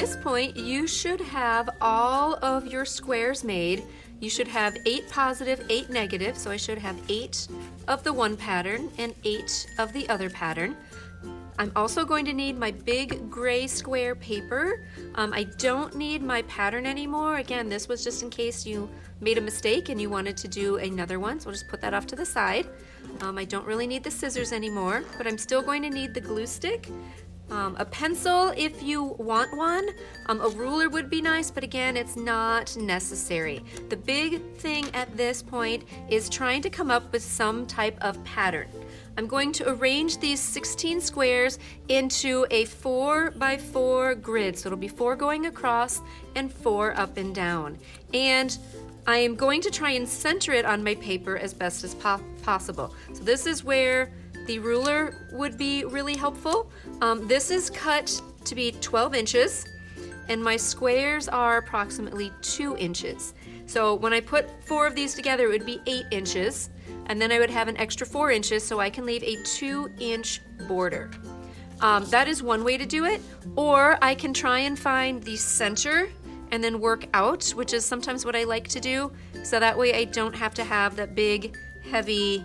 this point, you should have all of your squares made. You should have 8 positive, 8 negative, so I should have 8 of the one pattern and 8 of the other pattern. I'm also going to need my big gray square paper. I don't need my pattern anymore. Again, this was just in case you made a mistake and you wanted to do another one, so I'll just put that off to the side. I don't really need the scissors anymore, but I'm still going to need the glue stick. A pencil if you want one. A ruler would be nice, but again, it's not necessary. The big thing at this point is trying to come up with some type of pattern. I'm going to arrange these 16 squares into a 4x4 grid. So it'll be 4 going across and 4 up and down. And I am going to try and center it on my paper as best as possible. So this is where the ruler would be really helpful. This is cut to be 12 inches and my squares are approximately 2 inches. So when I put 4 of these together, it would be 8 inches, and then I would have an extra 4 inches, so I can leave a 2-inch border. That is one way to do it, or I can try and find the center and then work out, which is sometimes what I like to do, so that way I don't have to have that big, heavy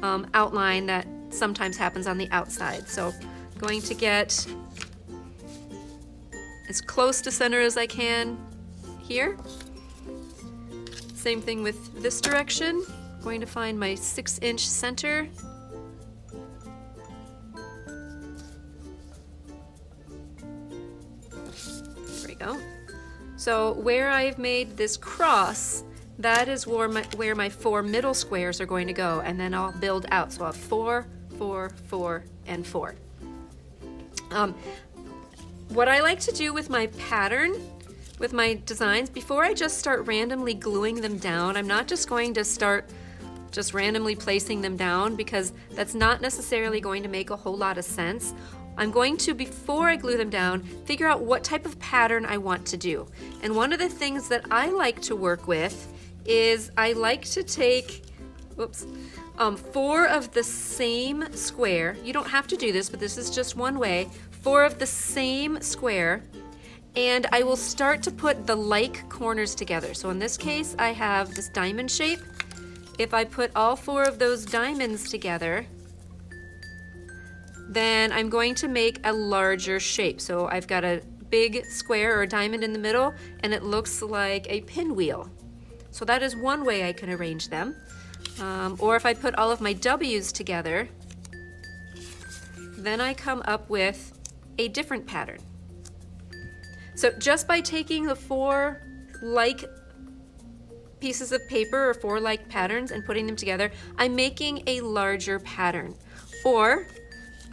outline that sometimes happens on the outside. So I'm going to get as close to center as I can here. Same thing with this direction. I'm going to find my 6-inch center. There we go. So where I've made this cross, that is where my 4 middle squares are going to go, and then I'll build out. So I'll have 4, 4, 4, and 4. What I like to do with my pattern, with my designs, before I just start randomly gluing them down, I'm not just going to start just randomly placing them down, because that's not necessarily going to make a whole lot of sense. I'm going to, before I glue them down, figure out what type of pattern I want to do. And one of the things that I like to work with is I like to take, 4 of the same square. You don't have to do this, but this is just one way. 4 of the same square, and I will start to put the like corners together. So in this case, I have this diamond shape. If I put all 4 of those diamonds together, then I'm going to make a larger shape. So I've got a big square or a diamond in the middle, and it looks like a pinwheel. So that is one way I can arrange them. Or if I put all of my W's together, then I come up with a different pattern. So just by taking the 4 like pieces of paper or 4 like patterns and putting them together, I'm making a larger pattern. Or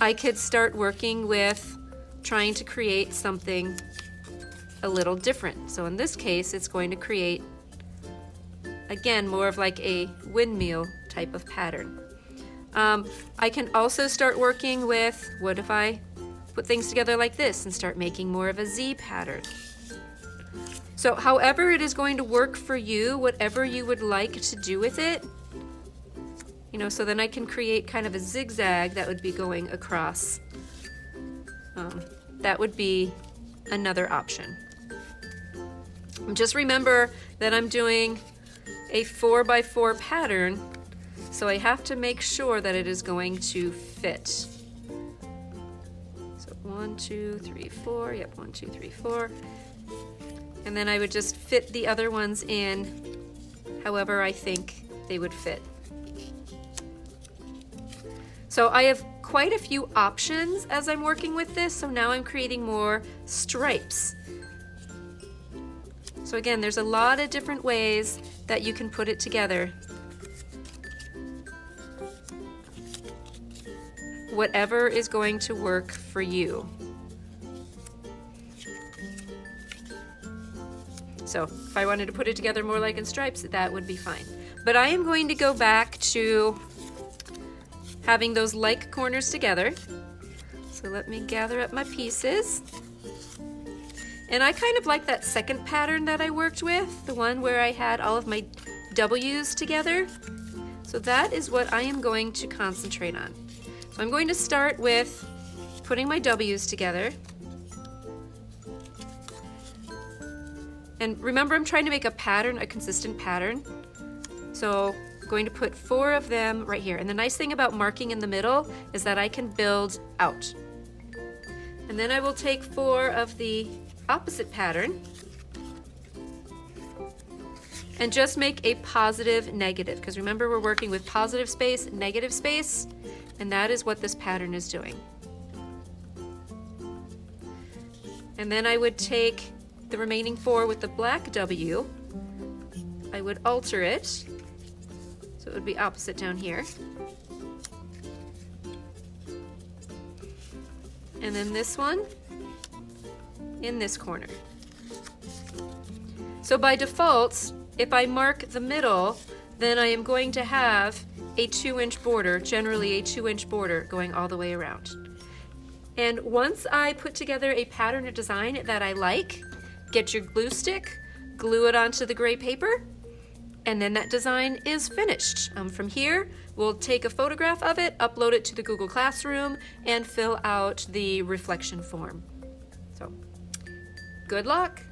I could start working with trying to create something a little different. So in this case, it's going to create, again, more of like a windmill type of pattern. I can also start working with, what if I put things together like this and start making more of a Z pattern. So however it is going to work for you, whatever you would like to do with it, you know, so then I can create kind of a zigzag that would be going across. That would be another option. Just remember that I'm doing a 4x4 pattern, so I have to make sure that it is going to fit. 1, 2, 3, 4. Yep, 1, 2, 3, 4. And then I would just fit the other ones in however I think they would fit. So I have quite a few options as I'm working with this, so now I'm creating more stripes. So again, there's a lot of different ways that you can put it together. Whatever is going to work for you. So if I wanted to put it together more like in stripes, that would be fine. But I am going to go back to having those like corners together. So let me gather up my pieces. And I kind of like that second pattern that I worked with, the one where I had all of my W's together. So that is what I am going to concentrate on. So I'm going to start with putting my W's together. And remember, I'm trying to make a pattern, a consistent pattern. So I'm going to put 4 of them right here. And the nice thing about marking in the middle is that I can build out. And then I will take 4 of the opposite pattern and just make a positive negative, because remember, we're working with positive space, negative space, and that is what this pattern is doing. And then I would take the remaining 4 with the black W. I would alter it, so it would be opposite down here. And then this one in this corner. So by default, if I mark the middle, then I am going to have a 2-inch border, generally a 2-inch border going all the way around. And once I put together a pattern or design that I like, get your glue stick, glue it onto the gray paper, and then that design is finished. From here, we'll take a photograph of it, upload it to the Google Classroom, and fill out the reflection form. So, good luck!